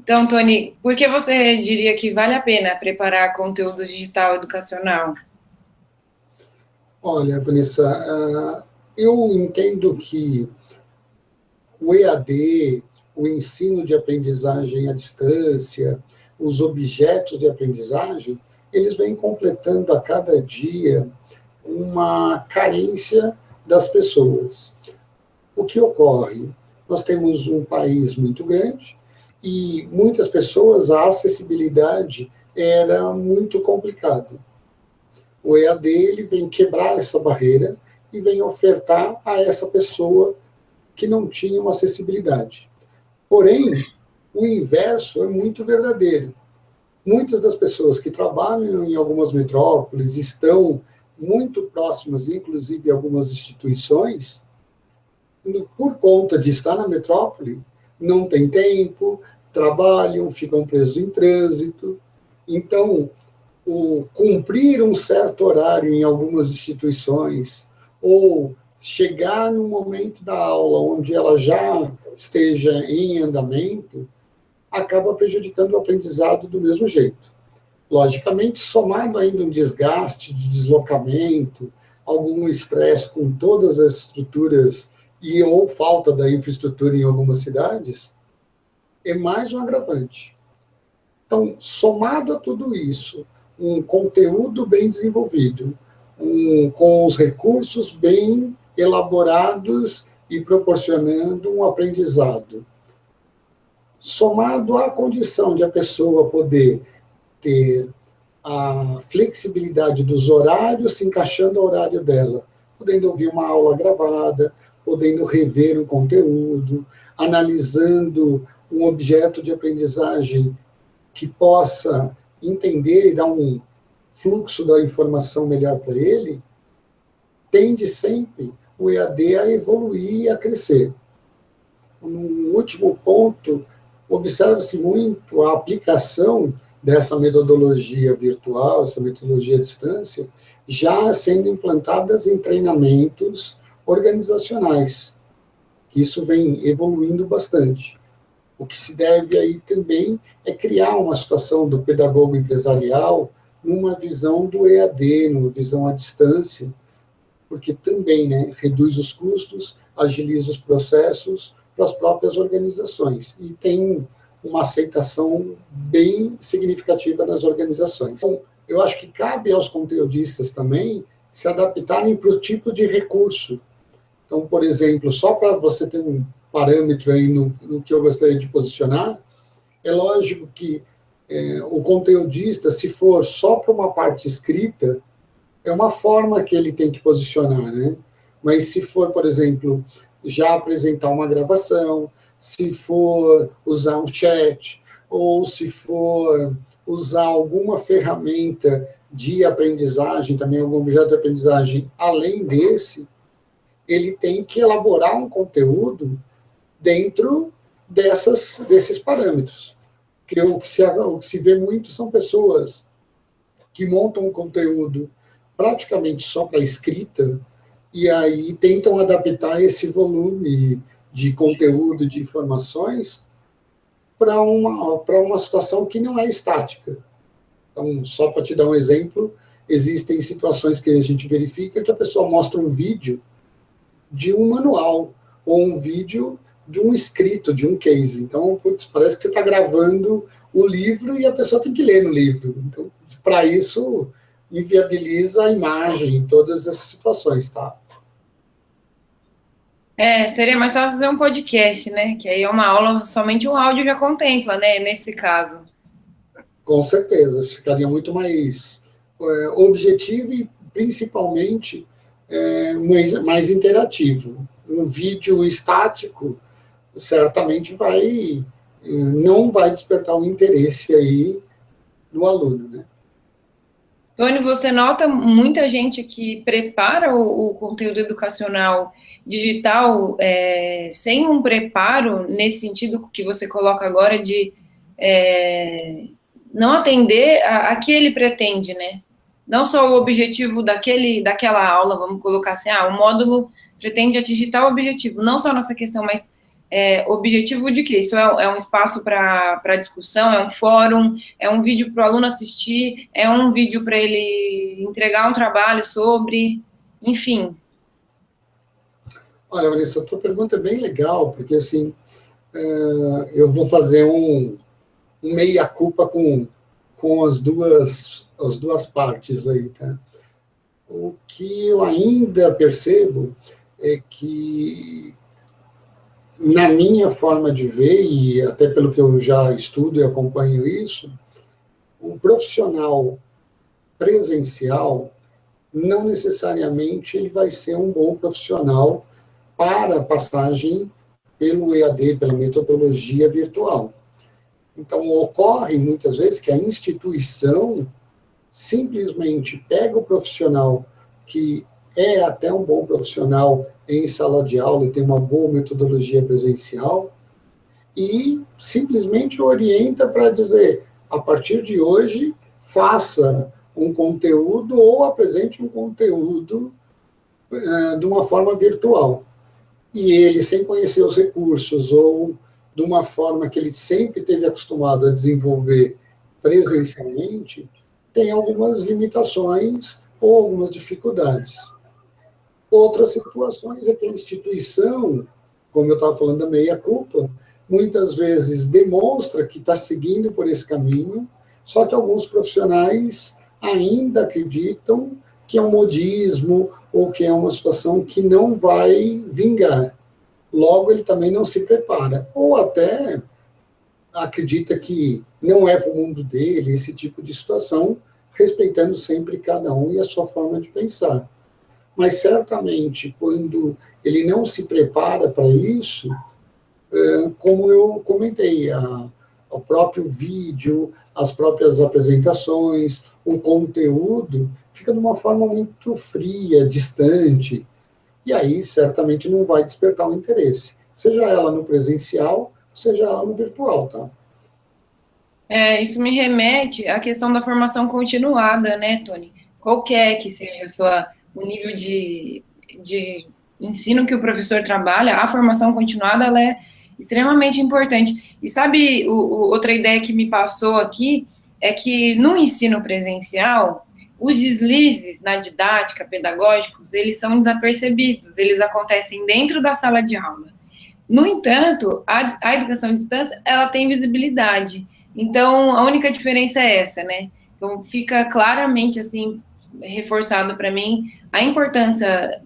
Então, Tony, por que você diria que vale a pena preparar conteúdo digital educacional? Olha, Vanessa, eu entendo que o EAD, o ensino de aprendizagem à distância, os objetos de aprendizagem, eles vêm completando a cada dia uma carência das pessoas. O que ocorre? Nós temos um país muito grande e muitas pessoas, a acessibilidade era muito complicada. O EAD ele vem quebrar essa barreira e vem ofertar a essa pessoa que não tinha uma acessibilidade. Porém, o inverso é muito verdadeiro. Muitas das pessoas que trabalham em algumas metrópoles estão muito próximas, inclusive algumas instituições, por conta de estar na metrópole, não tem tempo, trabalham, ficam presos em trânsito. Então, o cumprir um certo horário em algumas instituições, ou chegar no momento da aula onde ela já esteja em andamento, acaba prejudicando o aprendizado do mesmo jeito. Logicamente, somado ainda um desgaste de deslocamento, algum estresse com todas as estruturas e ou falta da infraestrutura em algumas cidades, é mais um agravante. Então, somado a tudo isso, um conteúdo bem desenvolvido, com os recursos bem elaborados e proporcionando um aprendizado, somado à condição de a pessoa poder ter a flexibilidade dos horários se encaixando ao horário dela, podendo ouvir uma aula gravada, podendo rever um conteúdo, analisando um objeto de aprendizagem que possa entender e dar um fluxo da informação melhor para ele, tende sempre o EAD a evoluir e a crescer. Um último ponto, observa-se muito a aplicação dessa metodologia virtual, essa metodologia à distância, já sendo implantadas em treinamentos organizacionais. Isso vem evoluindo bastante. O que se deve aí também é criar uma situação do pedagogo empresarial numa visão do EAD, numa visão à distância, porque também, né, reduz os custos, agiliza os processos para as próprias organizações e tem uma aceitação bem significativa nas organizações. Então, eu acho que cabe aos conteudistas também se adaptarem para o tipo de recurso. Então, por exemplo, só para você ter um parâmetro aí no que eu gostaria de posicionar, é lógico que o conteudista, se for só para uma parte escrita, é uma forma que ele tem que posicionar, né? Mas se for, por exemplo, já apresentar uma gravação, se for usar um chat, ou se for usar alguma ferramenta de aprendizagem, também algum objeto de aprendizagem além desse, ele tem que elaborar um conteúdo dentro desses parâmetros. Porque o que se vê muito são pessoas que montam um conteúdo praticamente só para escrita, e aí tentam adaptar esse volume de conteúdo, de informações, para uma situação que não é estática. Então, só para te dar um exemplo, existem situações que a gente verifica que a pessoa mostra um vídeo de um manual, ou um vídeo de um escrito, de um case. Então, putz, parece que você está gravando o livro e a pessoa tem que ler no livro. Então, para isso, inviabiliza a imagem em todas essas situações, tá? Seria mais fácil fazer um podcast, né? Que aí é uma aula, somente um áudio já contempla, né? Nesse caso. Com certeza, ficaria muito mais objetivo e, principalmente, mais interativo. Um vídeo estático certamente não vai despertar um interesse aí no aluno, né? Tony, você nota muita gente que prepara o conteúdo educacional digital sem um preparo, nesse sentido que você coloca agora de não atender a que ele pretende, né? Não só o objetivo daquela aula, vamos colocar assim, o módulo pretende atingir tal objetivo, não só nessa questão, mas objetivo de quê? Isso é um espaço para discussão, é um fórum, é um vídeo para o aluno assistir, é um vídeo para ele entregar um trabalho sobre, enfim. Olha, Vanessa, a tua pergunta é bem legal, porque, assim, eu vou fazer um meia-culpa com as duas partes aí, tá? O que eu ainda percebo é que, na minha forma de ver, e até pelo que eu já estudo e acompanho isso, um profissional presencial não necessariamente ele vai ser um bom profissional para a passagem pelo EAD, pela metodologia virtual. Então, ocorre muitas vezes que a instituição simplesmente pega o profissional que é até um bom profissional em sala de aula e tem uma boa metodologia presencial e simplesmente orienta para dizer, a partir de hoje, faça um conteúdo ou apresente um conteúdo de uma forma virtual. E ele, sem conhecer os recursos ou de uma forma que ele sempre teve acostumado a desenvolver presencialmente, tem algumas limitações ou algumas dificuldades. Outras situações é que a instituição, como eu estava falando da meia-culpa, muitas vezes demonstra que está seguindo por esse caminho, só que alguns profissionais ainda acreditam que é um modismo ou que é uma situação que não vai vingar. Logo, ele também não se prepara. Ou até acredita que não é para o mundo dele esse tipo de situação, respeitando sempre cada um e a sua forma de pensar. Mas, certamente, quando ele não se prepara para isso, como eu comentei, o próprio vídeo, as próprias apresentações, o conteúdo, fica de uma forma muito fria, distante, e aí certamente não vai despertar o interesse, seja ela no presencial, seja ela no virtual, tá? Isso me remete à questão da formação continuada, né, Tony? Qualquer que seja o nível de ensino que o professor trabalha, a formação continuada ela é extremamente importante. E sabe, outra ideia que me passou aqui é que no ensino presencial, os deslizes na didática pedagógicos, eles são desapercebidos, eles acontecem dentro da sala de aula. No entanto, a educação à distância, ela tem visibilidade. Então, a única diferença é essa, né? Então, fica claramente, assim, reforçado para mim a importância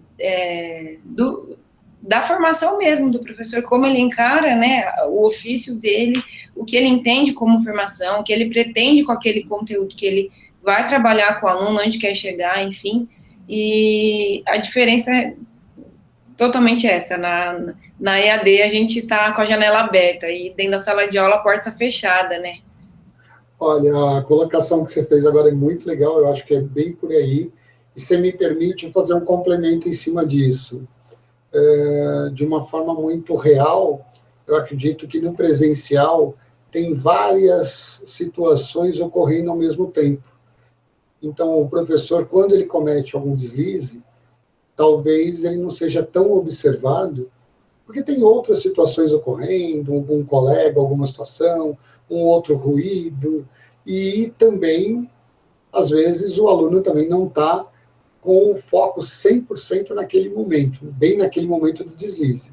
da formação mesmo do professor, como ele encara, né, o ofício dele, o que ele entende como formação, o que ele pretende com aquele conteúdo que ele vai trabalhar com o aluno, onde quer chegar, enfim. E a diferença é totalmente essa. Na EAD, a gente está com a janela aberta e dentro da sala de aula a porta fechada, né? Olha, a colocação que você fez agora é muito legal, eu acho que é bem por aí, e você me permite fazer um complemento em cima disso. De uma forma muito real, eu acredito que no presencial tem várias situações ocorrendo ao mesmo tempo. Então, o professor, quando ele comete algum deslize, talvez ele não seja tão observado, porque tem outras situações ocorrendo, algum colega, alguma situação, um outro ruído, e também, às vezes, o aluno também não está com o foco 100% naquele momento, bem naquele momento do deslize.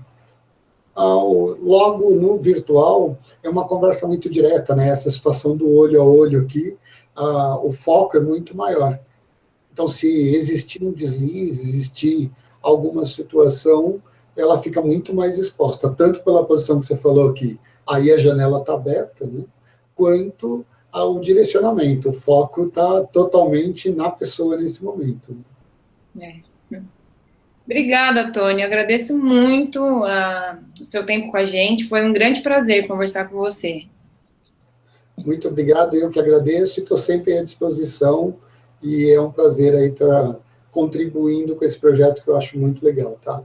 Logo no virtual, é uma conversa muito direta, né? Essa situação do olho a olho aqui, o foco é muito maior. Então, se existir um deslize, existir alguma situação, ela fica muito mais exposta, tanto pela posição que você falou aqui, aí a janela está aberta, né? Quanto ao direcionamento. O foco está totalmente na pessoa nesse momento. Obrigada, Tony. Agradeço muito o seu tempo com a gente. Foi um grande prazer conversar com você. Muito obrigado, eu que agradeço e estou sempre à disposição. E é um prazer aí estar contribuindo com esse projeto que eu acho muito legal, tá?